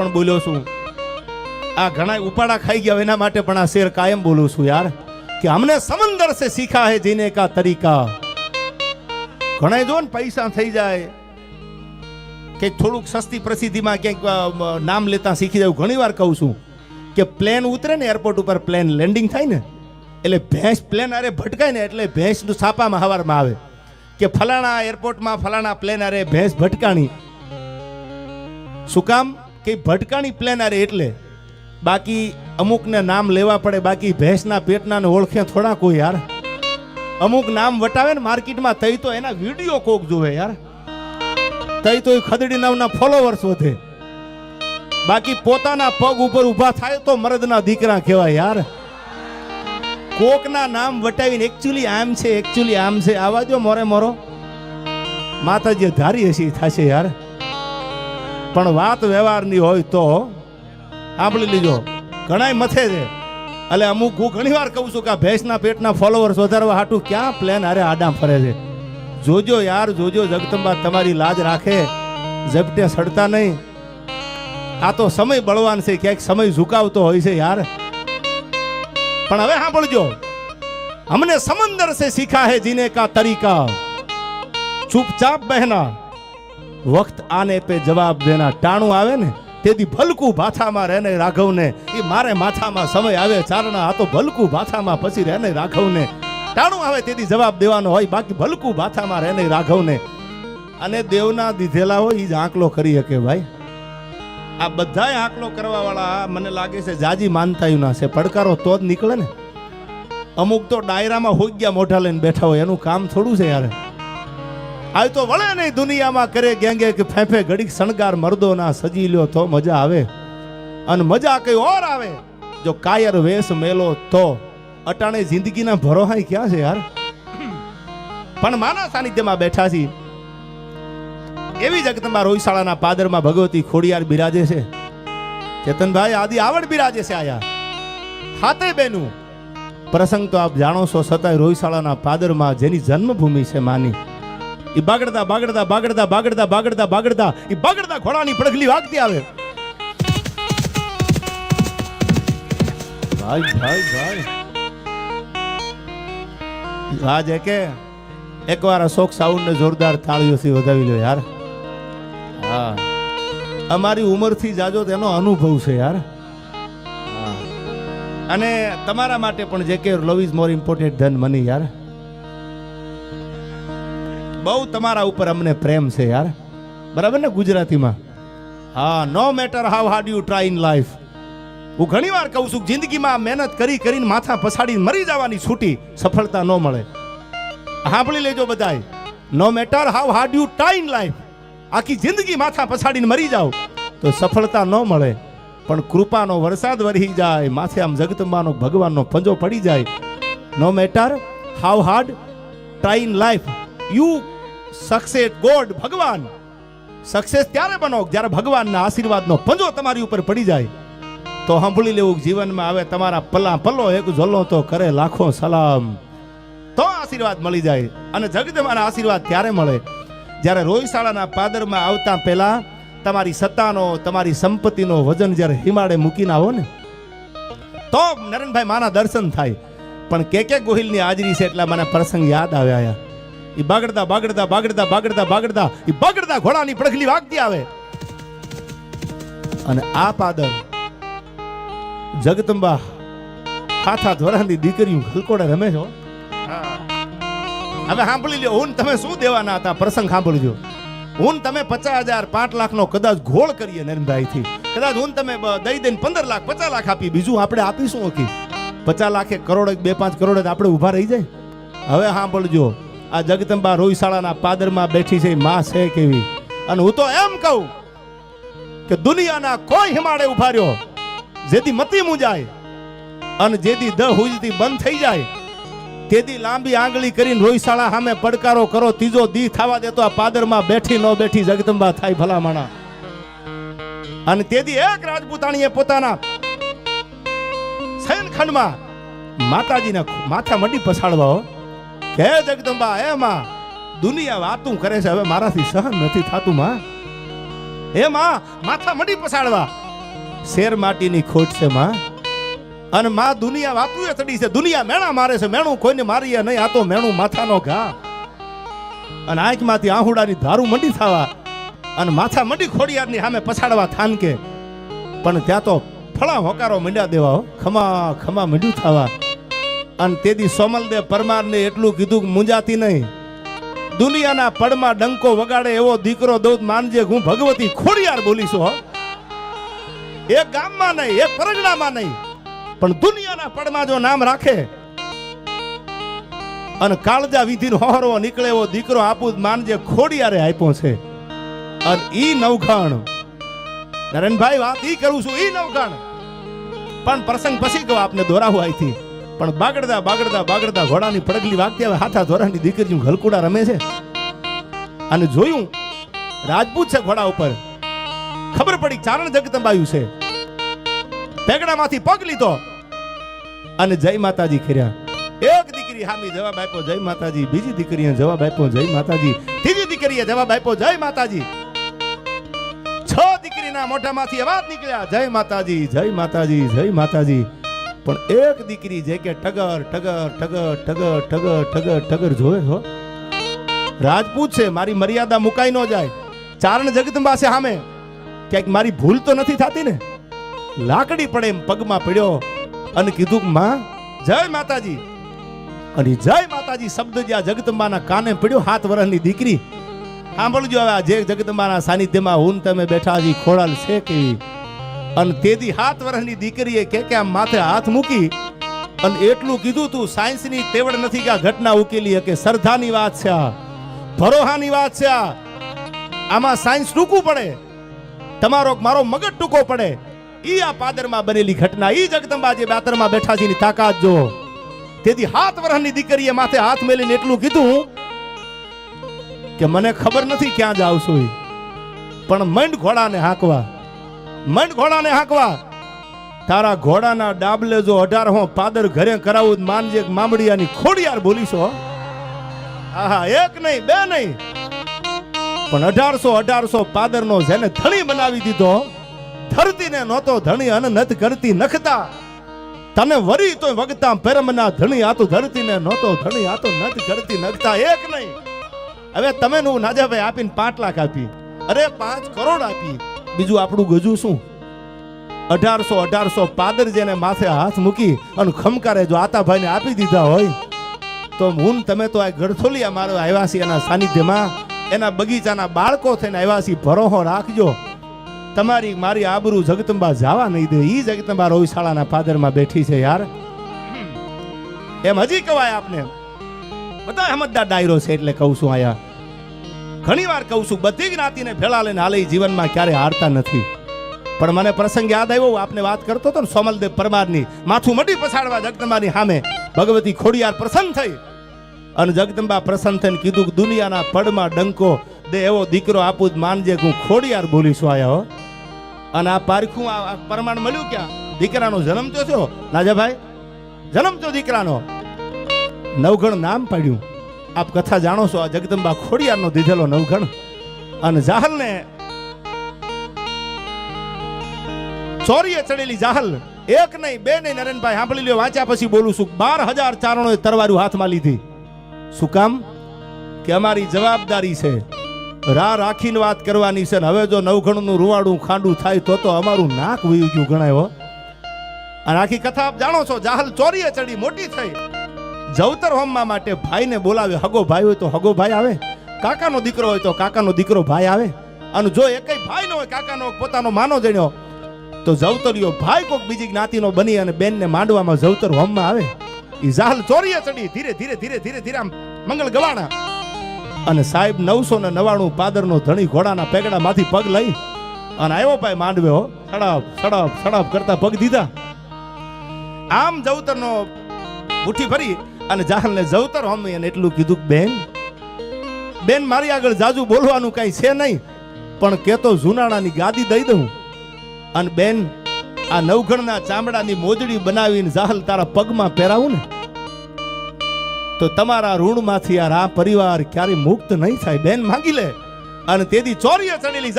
પણ બોલ્યો છું આ ઘણા ઉપાડા ખાઈ ગયા એના માટે પણ આ શેર કાયમ બોલું છું યાર કે हमने समंदर से सीखा है जीने का तरीका। ઘણા જો ને પૈસા થઈ જાય કે થોડુંક સસ્તી પ્રસિદ્ધિમાં ક્યાંક નામ લેતા શીખી જાય. ઘણી વાર કહું છું કે પ્લેન ઉતરે ને એરપોર્ટ ઉપર પ્લેન લેન્ડિંગ થાય ને એટલે ભેંસ પ્લેન અરે ભટકાય ને એટલે ભેંસનું છાપામાં હવારમાં આવે કે ફલાણા એરપોર્ટમાં ફલાણા પ્લેન અરે ભેંસ ભટકાણી. શું કામ કે ભટકાણી પ્લેન અરે એટલે બાકી અમુકને નામ લેવા પડે, બાકી ભેંસના પેટના ને ઓળખે થોડા કોઈ યાર. અમુક નામ વટાવે ને માર્કેટમાં તઈ તો એના વિડીયો કોક જોવે યાર, તઈ તો ખદડી નામના ફોલોવર્સ વધે, બાકી પોતાના પગ ઉપર ઊભા થાય તો મરદના દીકરા કહેવાય યાર. કોકના નામ વટાવીને એકચ્યુઅલી આમ છે એકચ્યુઅલી આમ છે આવા જો મોરે મોરો માતાજી ધારી હસી થશે યાર. પણ વાત વ્યવહારની હોય તો સાંભળી લીજો. ઘણાય મથે છે એટલે અમુક હું ઘણી વાર કહું છું કે આ ભેંસના પેટના ફોલોવર્સ વધારવા હાટું ક્યાં પ્લેન હારે આડામ ફરે છે. જોજો યાર જોજો, જગદંબા તમારી લાજ રાખે, ઝપટે સડતા નહીં. આ તો સમય બળવાન છે, ક્યાંક સમય ઝુકાવતો હોય છે યાર. પણ હવે સાંભળજો, हमने समंदर से सीखा है जीने का तरीका, चुपचाप बहना, वक्त आने पे जवाब देना. टाणું આવે ને તેથી ભલકું ભાથામાં રહેને રાઘવને, એ મારે માથામાં સમય આવે ચારણા, આ તો ભલકું ભાથામાં પછી રહેને રાઘવને. ટાણું આવે તેથી જવાબ દેવાનો હોય, બાકી ભલકું ભાથામાં રહેને રાઘવને. અને દેવના દીધેલા હોય એ જ આંકલો કરી શકે ભાઈ. આ બધાય આંકલો કરવા વાળા મને લાગે છે જાજી માનતાયું ના છે. પડકારો તો જ નીકળે ને. અમુક તો ડાયરામાં હોઈ ગયા મોઢા લઈને બેઠા હોય, એનું કામ થોડું છે યાર. આ તો વળે નહીં દુનિયામાં કરે ગેંગે કે ફેફે ઘડીક શણગાર મર્દો ના સજી લ્યો તો મજા આવે, અને મજા કઈ ઓર આવે જો કાયર વેશ મેલો તો. અટાણે જિંદગીના ભરોહાઈ ક્યાં છે યાર. પણ માના સાનિધ્યમાં બેઠા છીએ એવી જગદંબા રોહિશાળાના પાદરમાં ભગવતી ખોડિયાર બિરાજે છે. ચેતનભાઈ આદિ આવડ બિરાજે છે આયા હાથે બેનું. પ્રસંગ તો આપ જાણો છો, છતાંય રોહિશાળાના પાદરમાં જેની જન્મભૂમિ છે માની, એ બાગડતા બાગડતા બાગડતા બાગડતા બાગડતા બાગડતા એ બાગડતા ઘોડાની પડઘલી વાગતી આવે. ભાઈ ભાઈ ભાઈ રાજ કે એકવાર અશોક સાઉન્ડ ને જોરદાર તાળીઓથી વધાવી લો યાર. હા, અમારી ઉંમરથી જાજો તેનો અનુભવ છે યાર. અને તમારા માટે પણ જે કે લવ ઇઝ મોર ઇમ્પોર્ટન્ટ ધન મની યાર. બહુ તમારા ઉપર અમને પ્રેમ છે યાર, બરાબર ને ગુજરાતીમાં. હા, no matter how hard you try in life. હું ઘણી વાર કહું છું જિંદગીમાં મહેનત કરી કરીને માથા પછાડીને મરી જવાની છૂટી, સફળતા ન મળે. સાંભળી લેજો બધાય, no matter how hard you try in life. આખી જિંદગી માથા પછાડીને મરી જાવ તો સફળતા ન મળે, પણ કૃપાનો વરસાદ વરસી જાય, માથે આમ જગદંબાનો ભગવાનનો પંજો પડી જાય. No matter how hard try in life you success god. ભગવાન સક્સેસ ત્યારે બનો જ્યારે ભગવાનના આશીર્વાદનો પંજો તમારી ઉપર પડી જાય. તો સાંભળી લેવું જીવનમાં આવે તમારા પલ્લા પલ્લો એક ઝોલો તો કરે લાખો સલામ, તો આશીર્વાદ મળી જાય. અને જગદંબાના આશીર્વાદ ત્યારે મળે જ્યારે રોહિશાળાના પાદરમાં આવતા પહેલા તમારી સત્તાનો તમારી સંપત્તિનો વજન જ્યારે હિમાડે મૂકીને આવો ને તો નરેનભાઈ માના દર્શન થાય. પણ કે ગોહિલની હાજરી છે એટલે મને પ્રસંગ યાદ આવ્યા. એ બાગડતા બાગડતા બાગડતા બાગડતા બાગડતા એ બાગડતા ઘોડાની પડઘલી વાગતી આવે. અને આ પાદર જગદંબા હાથા ધોરાની દીકરીઓ ખલકોડે રમે છો. હવે સાંભળી લ્યો, હું તમે શું દેવાના હતા પ્રસંગ સાંભળજો. હું તમે 50,000 5 લાખનો કદાચ ઘોળ કરીએ નરેનભાઈ થી, કદાચ હું તમે દઈ દઈને 15 લાખ 50 લાખ આપી, બીજું આપણે આપીશું ઓકી 50 લાખ 1 કરોડ 2-5 કરોડ આપણે ઉભા રહી જાય. હવે સાંભળજો, આ જગદંબા રોહિશાળાના પાદરમાં બેઠી છે માં છે કેવી. અને હું તો એમ કહું કે દુનિયાના કોઈ હિમાડે ઉભા રહ્યો જેથી મતી મુંજાય અને જેથી દ હુજતી બંધ થઈ જાય તેથી લાંબી આંગળી કરીને રોહિશાળા સામે પડકારો કરો. ત્રીજો દી થવા દેતો આ પાદરમાં બેઠી ન બેઠી જગદંબા થાય ભલામણા. અને તેથી એક રાજપૂતાણીએ પોતાના શયનખંડમાં માતાજીના માથા મડી પછાડવા કે જગદંબા એમાં દુનિયા વાતું કરે છે, હવે મારાથી સહન નથી થાતું માં. એ માં માથા મડી પછાડવા શેર માટીની ખોટ છે માં. અને માં દુનિયા વાતું ચડી છે, દુનિયા મેણા મારે છે, મેણું કોઈને મારીએ નહીં, આ તો મેણું માથાનો ઘા. અને આંખમાંથી આહુડાની ધારું મંડી થવા અને માથા મંડી ખોડિયારની સામે પછાડવા થાનકે. પણ ત્યાં તો ફળા હોકારો મંડ્યા દેવા, ખમા ખમા મંડ્યું થવા. અને તેથી સોમલદેવ પરમારને એટલું કીધું કે મુંજાતી નહીં, દુનિયાના પડમાં ડંકો વગાડે એવો દીકરો દઉં માનજે, હું ભગવતી ખોડિયાર બોલીશું. હો, એક ગામમાં નહીં, એક પરગણામાં નહીં, પણ દુનિયાના પડમાં જો નામ રાખે અને કાળજા વિધિનો હોહરો નીકળે એવો દીકરો આપું માનજે, ખોડિયારે આપ્યો છે. અને ઈ નવઘણ નરેનભાઈ વાત ઈ કરું છું, ઈ નવઘણ. પણ પ્રસંગ પછી કહો આપને દોરાવું અહીંથી. પણ બાગડતા બાગડતા બાગડતા ઘોડાની પડગલી વાગતી આવે, હાથા ધોરાની દીકરી હલકુડા રમે છે. અને જોયું રાજપૂત છે ઘોડા ઉપર, ખબર પડી ચારણ જગદંબાયું છે. પેગડામાંથી પગ લીધો અને જય માતાજી કર્યા. એક દીકરી હામી જવાબ આપ્યો જય માતાજી, બીજી દીકરીએ જવાબ આપ્યો જય માતાજી, ત્રીજી દીકરીએ જવાબ આપ્યો જય માતાજી. 6 દીકરીના મોઢામાંથી અવાજ નીકળ્યા જય માતાજી, જય માતાજી, જય માતાજી. પણ એક દીકરી જે કે ટગર ટગર ટગર ટગર ટગર ટગર ટગર જોવે. હો, રાજપૂત છે, મારી મર્યાદા મુકાઈ ન જાય. ચારણ જગદંબા છે સામે, ક્યાંક મારી ભૂલ તો નથી થતી ને. લાકડી પડે એમ પગમાં પડ્યો અને કીધું માં જય માતાજી. અને જય માતાજી શબ્દ જ્યાં જગદંબાના કાને પડ્યો, 7 વર્ષની દીકરી સાંભળજો. હવે જે જગદંબાના સાનિધ્યમાં હું તમે બેઠા જી ખોડાલ છે કેવી. અને તેથી 7 વર્ષની દીકરીએ કે આમ માથે હાથ મૂકી અને એટલું કીધું, તું સાયન્સની તેવડ નથી કે આ ઘટના ઉકેલી કે શ્રદ્ધાની વાત છે, આ ભરોહાની વાત છે. આમાં સાયન્સ ટૂંકું પડે, તમારો મારો મગજ ટૂંકો પડે. ઈ આ પાદરમાં બનેલી ઘટના, ઈ જગદંબા જે બાતરમાં બેઠા છે એની તાકાત જો. તેથી 7 વર્ષની દીકરીએ માથે હાથ મેલીને એટલું કીધું કે મને ખબર નથી ક્યાં જાવ છું, પણ મંડ ઘોડાને હાંકવા, મંડ ઘોડાને હાંકવા. તારા ઘોડાના ડાબલે જો 18 પાદર ઘરે કરાવું માનજે, મામડિયાની ખોડિયાર બોલીશો. આહા, એક નહીં બે નહીં, પણ 1800 પાદરનો જેને ધણી બનાવી દીધો, ધરતીને નહોતો ધણી અને નત કરતી નખતા, તને વરી તો વગતા પરમના ધણી, આ તો ધરતીને નહોતો ધણી, આ તો નત કરતી નખતા. એક નહીં, હવે તમે નું નાજાભાઈ આપીને 5 લાખ આપી, અરે 5 કરોડ આપી, બીજું આપણું ગજું શું? 1800 પાદર જેને માથે હાથ મૂકી અને ખમકારે જો આતાભાઈને આપી દીધા હોય તો હું તમે તો આ ગળથોલિયા મારો આવ્યા છીએ એના સાનિધ્યમાં, એના બગીચાના બાળકો થઈને આવ્યા છીએ. ભરોહો રાખજો, તમારી મારી આબરૂ જગદંબા જવા નહીં દે. ઈ જગદંબા રોહિશાળાના પાદરમાં બેઠી છે યાર. એમ હજી કવાય આપને, બધા સમજદાર ડાયરો છે એટલે કહું છું. આયા ઘણી વાર કહું છું, બધી જ્ઞાતિને ભેળા લઈને હાલે જીવનમાં ક્યારે હારતા નથી. પણ મને પ્રસંગ યાદ આવ્યો, આપને વાત કરતો હતો ને સોમલદેવ પરમારની, માથું મડી પછાડવા જગદંબાની સામે ભગવતી ખોડિયાર પ્રસન્ન થઈ. અને જગદંબા પ્રસન્ન થઈને કીધું કે દુનિયાના પડમાં ડંકો દે એવો દીકરો આપું માનજે, હું ખોડિયાર બોલીશું. આયા હો. અને આ પારખું આ પ્રમાણ મળ્યું ક્યાં? દીકરાનો જન્મ તો થયો નાજાભાઈ, જન્મ તો દીકરાનો. નવઘણ નામ પાડ્યું. આપ કથા જાણો છો, આ જગદંબા ખોડિયારનો દીધેલો નવઘણ. અને જાહલને ચોરીએ ચડેલી જાહલ, એક નહીં બે નહીં નરેનભાઈ સાંભળી લ્યો, વાંચ્યા પછી બોલું છું. 12,000 ચારણોએ તરવારું હાથમાં લીધી. શું કામ? કે અમારી જવાબદારી છે, રા રાખીને વાત કરવાની છે. હવે જો નવઘણનું રૂવાડું ખાંડું થાય તો અમારું નાક વયું ગયું ગણાય. અને આખી કથા આપ જાણો છો. જાહલ ચોરીએ ચડી મોટી થઈ, જવતર હોમવા માટે ભાઈને બોલાવે. હગો ભાઈ હોય તો હગો ભાઈ આવે, કાકાનો દીકરો હોય તો કાકાનો દીકરો ભાઈ આવે. અને જો એકેય ભાઈ નો હોય, કાકાનો પોતાનો માનો જણ્યો, તો જવતરિયો ભાઈ કોઈક બીજી જ્ઞાતિનો બની અને બેનને માંડવામાં જવતર હોમમાં આવે. ઈ જાહલ ચોરીએ ચડી ધીરે ધીરે ધીરે ધીરે ધીરે આમ મંગળ ગવાણા. અને સાહેબ 999 પાદરનો ધણી ઘોડાના પેગડામાંથી પગ લઈ અને આવ્યો ભાઈ માંડવે. હો, સડપ સડપ સડપ કરતા પગ દીધા. આમ જવતરનો મુઠ્ઠી ભરી અને જાહલને જવતર હોમી અને એટલું કીધું, બેન બેન મારી આગળ જાજુ બોલવાનું કઈ છે નહીં, પણ કેતો જુનાણાની ગાદી દઈ દઉં. અને બેન આ નવઘણના ચામડાની મોજડી બનાવીને જાહલ તારા પગમાં પહેરાવું ને તો તમારા ઋણમાંથી આ પરિવાર ક્યારે મુક્ત નહીં થાય. બેન માંગી લે. અને તેથી ચોરીએ ચડેલી